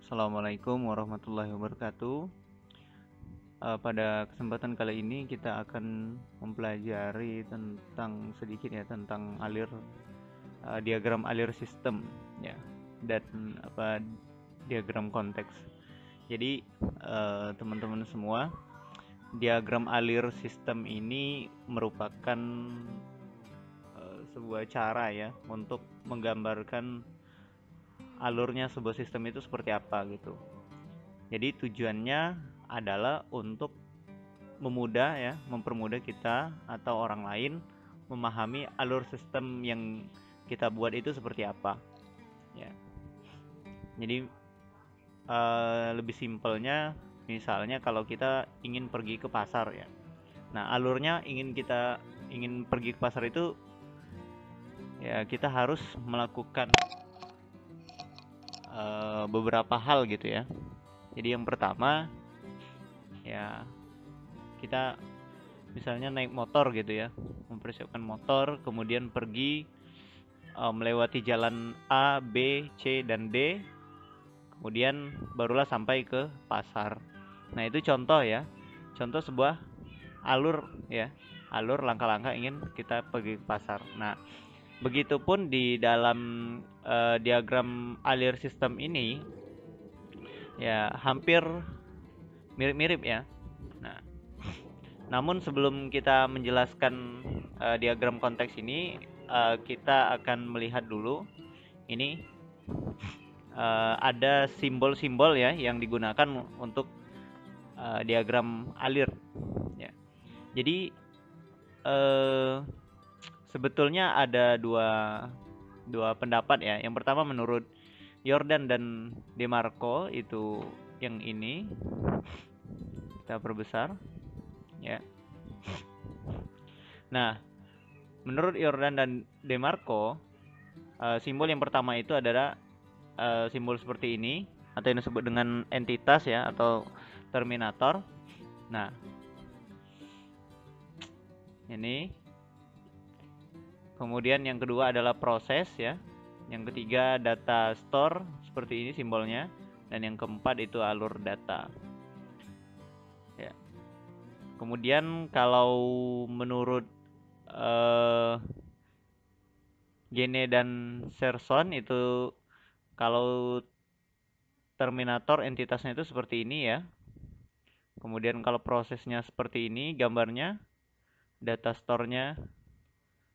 Assalamualaikum warahmatullahi wabarakatuh. Pada kesempatan kali ini kita akan mempelajari tentang sedikit ya tentang diagram alir sistem ya dan diagram konteks. Jadi teman-teman semua, diagram alir sistem ini merupakan sebuah cara ya untuk menggambarkan alurnya sebuah sistem itu seperti apa gitu. Jadi tujuannya adalah untuk mempermudah kita atau orang lain memahami alur sistem yang kita buat itu seperti apa. Ya. Jadi lebih simpelnya, misalnya kalau kita ingin pergi ke pasar ya. Nah, alurnya ingin pergi ke pasar itu ya kita harus melakukan beberapa hal gitu ya. Jadi yang pertama ya kita misalnya naik motor gitu ya, mempersiapkan motor, kemudian pergi melewati jalan A, B, C, dan D, kemudian barulah sampai ke pasar. Nah itu contoh ya, contoh sebuah alur ya, alur langkah-langkah ingin kita pergi ke pasar. Nah begitupun di dalam diagram alir sistem ini ya hampir mirip-mirip ya. Nah, namun sebelum kita menjelaskan diagram konteks ini, kita akan melihat dulu ini ada simbol-simbol ya yang digunakan untuk diagram alir. Ya. Jadi sebetulnya ada dua pendapat ya. Yang pertama menurut Jordan dan DeMarco itu yang ini kita perbesar ya. Nah, menurut Jordan dan DeMarco, simbol yang pertama itu adalah simbol seperti ini atau yang disebut dengan entitas ya atau terminator. Nah, ini. Kemudian yang kedua adalah proses ya. Yang ketiga data store seperti ini simbolnya, dan yang keempat itu alur data. Ya. Kemudian kalau menurut Gene dan Serson itu kalau terminator entitasnya itu seperti ini ya. Kemudian kalau prosesnya seperti ini gambarnya, data store-nya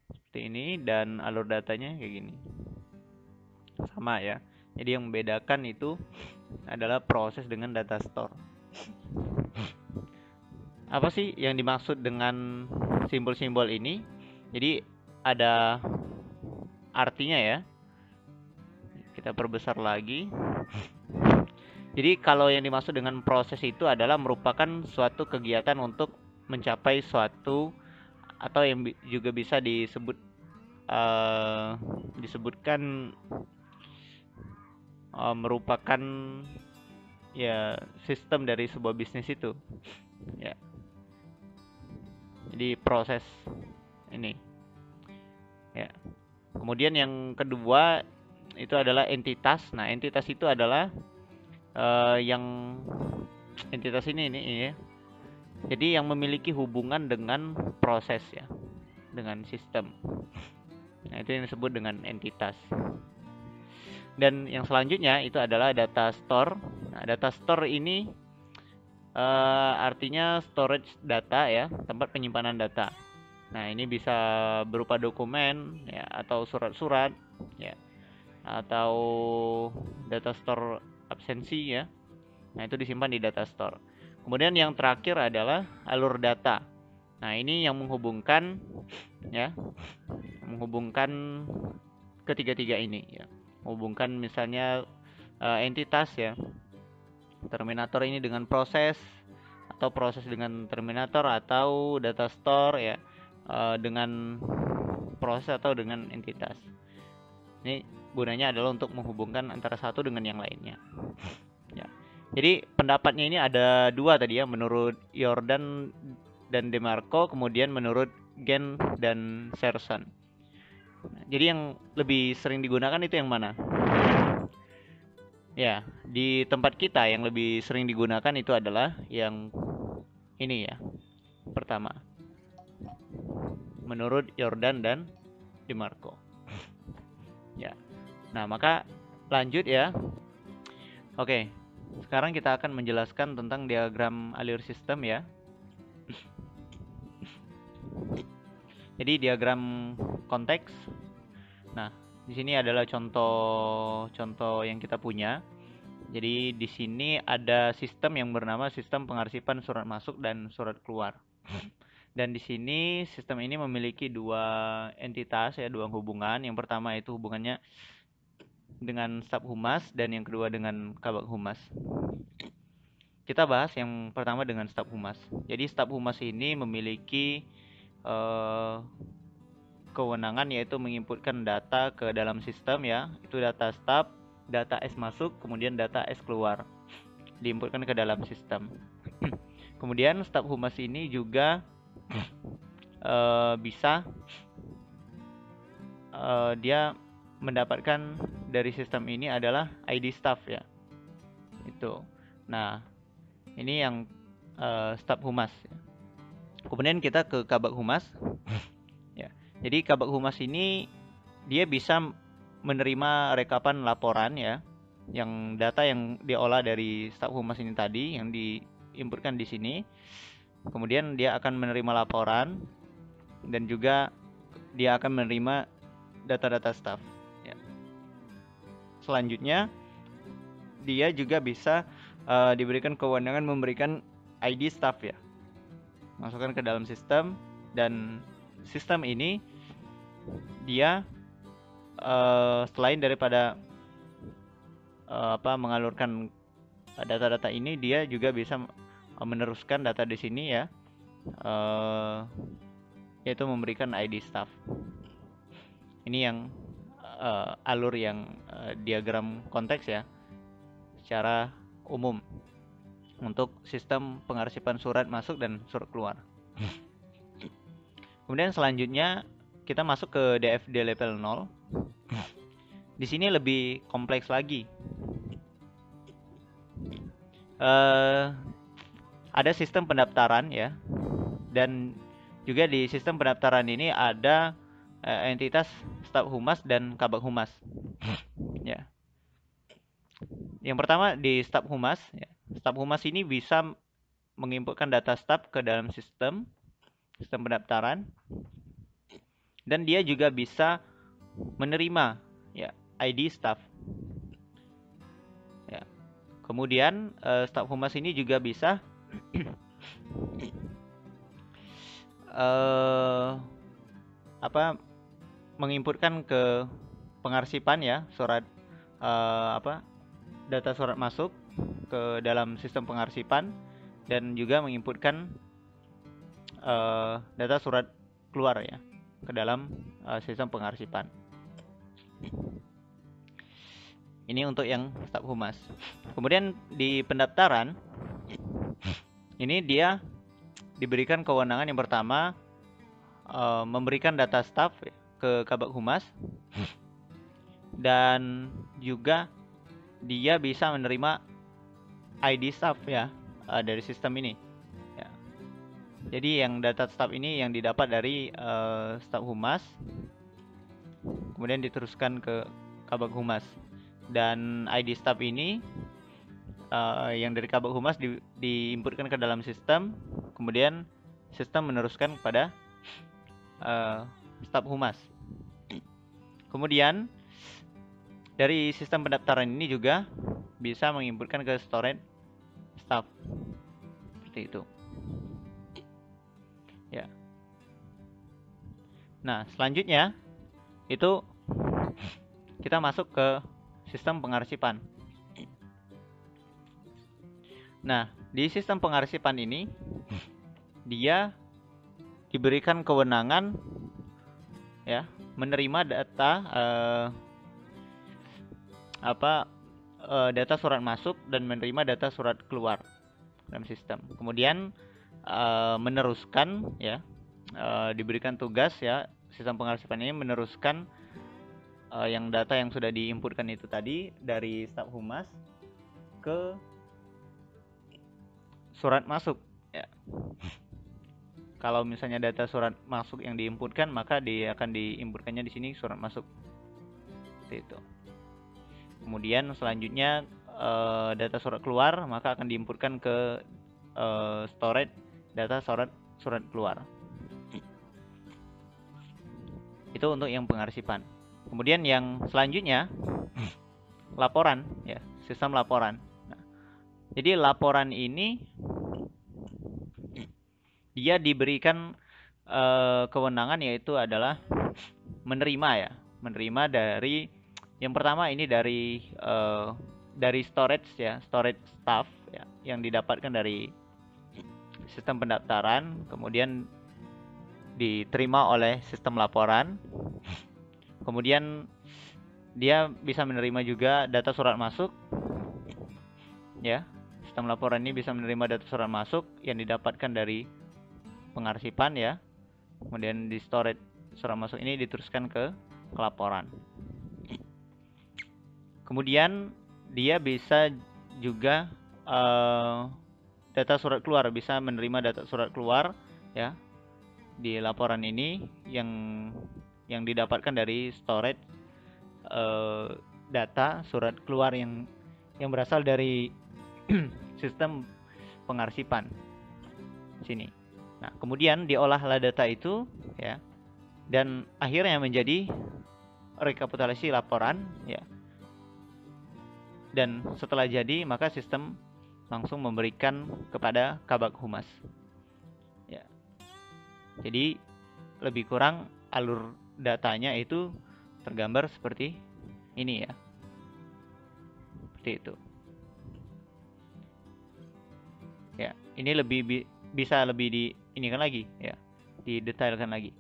seperti ini, dan alur datanya kayak gini. Sama ya. Jadi yang membedakan itu adalah proses dengan data store. Apa sih yang dimaksud dengan simbol-simbol ini? Jadi ada artinya ya. Kita perbesar lagi. Jadi kalau yang dimaksud dengan proses itu adalah merupakan suatu kegiatan untuk mencapai suatu, atau yang juga bisa disebutkan merupakan ya sistem dari sebuah bisnis itu ya. Jadi proses ini ya. Kemudian yang kedua itu adalah entitas. Nah entitas itu adalah yang entitas ini ya. Jadi yang memiliki hubungan dengan proses ya, dengan sistem. Nah itu yang disebut dengan entitas. Dan yang selanjutnya itu adalah data store. Nah data store ini artinya storage data ya, tempat penyimpanan data. Nah ini bisa berupa dokumen ya, atau surat-surat ya, atau data store absensi ya. Nah itu disimpan di data store. Kemudian yang terakhir adalah alur data. Nah ini yang menghubungkan ya, menghubungkan ketiga-tiga ini ya. Menghubungkan misalnya entitas ya, terminator ini dengan proses, atau proses dengan terminator, atau data store ya dengan proses atau dengan entitas. Ini gunanya adalah untuk menghubungkan antara satu dengan yang lainnya. Ya. Jadi pendapatnya ini ada dua tadi ya, menurut Jordan dan DeMarco, kemudian menurut Gen dan Serson. Jadi yang lebih sering digunakan itu yang mana? Ya, di tempat kita yang lebih sering digunakan itu adalah yang ini ya. Pertama, menurut Jordan dan DeMarco. Ya. Nah, maka lanjut ya. Oke. Sekarang kita akan menjelaskan tentang diagram alir sistem ya. Jadi diagram konteks. Nah, di sini adalah contoh-contoh yang kita punya. Jadi di sini ada sistem yang bernama sistem pengarsipan surat masuk dan surat keluar. Dan di sini sistem ini memiliki dua entitas ya, dua hubungan. Yang pertama itu hubungannya dengan staf humas dan yang kedua dengan kabak humas. Kita bahas yang pertama dengan staf humas. Jadi staf humas ini memiliki kewenangan yaitu menginputkan data ke dalam sistem ya. Itu data staf, data S masuk, kemudian data S keluar. Diinputkan ke dalam sistem. Kemudian staf humas ini juga bisa dia mendapatkan dari sistem ini adalah ID staff ya. Itu. Nah, ini yang staf humas. Kemudian kita ke kabak humas. Ya. Jadi kabak humas ini dia bisa menerima rekapan laporan ya, yang data yang diolah dari staf humas ini tadi yang diinputkan di sini. Kemudian dia akan menerima laporan dan juga dia akan menerima data-data staff. Ya. Selanjutnya dia juga bisa diberikan kewenangan memberikan ID staff ya, masukkan ke dalam sistem, dan sistem ini dia selain daripada mengalurkan data-data ini, dia juga bisa meneruskan data di sini ya, yaitu memberikan ID staff. Ini yang alur yang diagram konteks ya, secara umum untuk sistem pengarsipan surat masuk dan surat keluar. Kemudian selanjutnya kita masuk ke DFD level 0. Di sini lebih kompleks lagi. Ada sistem pendaftaran ya, dan juga di sistem pendaftaran ini ada entitas staf humas dan kabak humas. Ya. Yang pertama di staf humas. Ya. Staf humas ini bisa menginputkan data staf ke dalam sistem pendaftaran, dan dia juga bisa menerima ya ID staf. Ya. Kemudian staf humas ini juga bisa menginputkan ke pengarsipan ya surat data surat masuk ke dalam sistem pengarsipan, dan juga menginputkan data surat keluar ya ke dalam sistem pengarsipan. Ini untuk yang staf humas. Kemudian di pendaftaran ini dia diberikan kewenangan yang pertama memberikan data staf ke kabak humas, dan juga dia bisa menerima ID staff ya dari sistem ini. Ya. Jadi yang data staff ini yang didapat dari staf humas, kemudian diteruskan ke kabak humas, dan ID staff ini yang dari kabak humas diinputkan ke dalam sistem, kemudian sistem meneruskan kepada staf humas. Kemudian dari sistem pendaftaran ini juga bisa menginputkan ke storage staff, seperti itu ya. Nah, selanjutnya itu kita masuk ke sistem pengarsipan. Nah, di sistem pengarsipan ini dia diberikan kewenangan ya menerima data data surat masuk dan menerima data surat keluar dalam sistem. Kemudian meneruskan ya, diberikan tugas ya, sistem pengarsipan ini meneruskan yang data yang sudah diinputkan itu tadi dari staf humas ke surat masuk ya. Kalau misalnya data surat masuk yang diinputkan, maka dia akan diinputkannya di sini surat masuk. Seperti itu. Kemudian selanjutnya data surat keluar maka akan diinputkan ke storage data surat keluar. Itu untuk yang pengarsipan. Kemudian yang selanjutnya laporan ya, sistem laporan. Nah, jadi laporan ini dia diberikan kewenangan yaitu adalah menerima ya, menerima dari yang pertama ini dari storage ya, storage stuff ya, yang didapatkan dari sistem pendaftaran, kemudian diterima oleh sistem laporan, kemudian dia bisa menerima juga data surat masuk ya. Sistem laporan ini bisa menerima data surat masuk yang didapatkan dari pengarsipan ya, kemudian di storage surat masuk ini diteruskan ke laporan. Kemudian dia bisa juga data surat keluar, bisa menerima data surat keluar ya di laporan ini yang didapatkan dari storage data surat keluar yang berasal dari sistem pengarsipan sini. Nah, kemudian diolahlah data itu ya, dan akhirnya menjadi rekapitulasi laporan ya. Dan setelah jadi, maka sistem langsung memberikan kepada Kabag Humas. Ya. Jadi lebih kurang alur datanya itu tergambar seperti ini ya. Seperti itu. Ya, ini bisa lebih diinikan lagi ya, didetailkan lagi.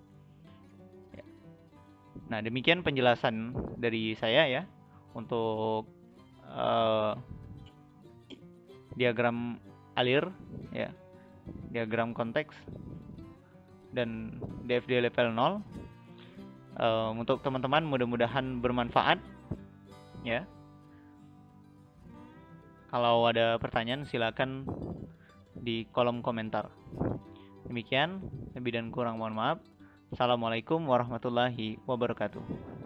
Ya. Nah, demikian penjelasan dari saya ya untuk diagram alir ya, diagram konteks dan DFD level 0. Untuk teman-teman mudah-mudahan bermanfaat ya. Kalau ada pertanyaan silakan di kolom komentar. Demikian, lebih dan kurang mohon maaf. Assalamualaikum warahmatullahi wabarakatuh.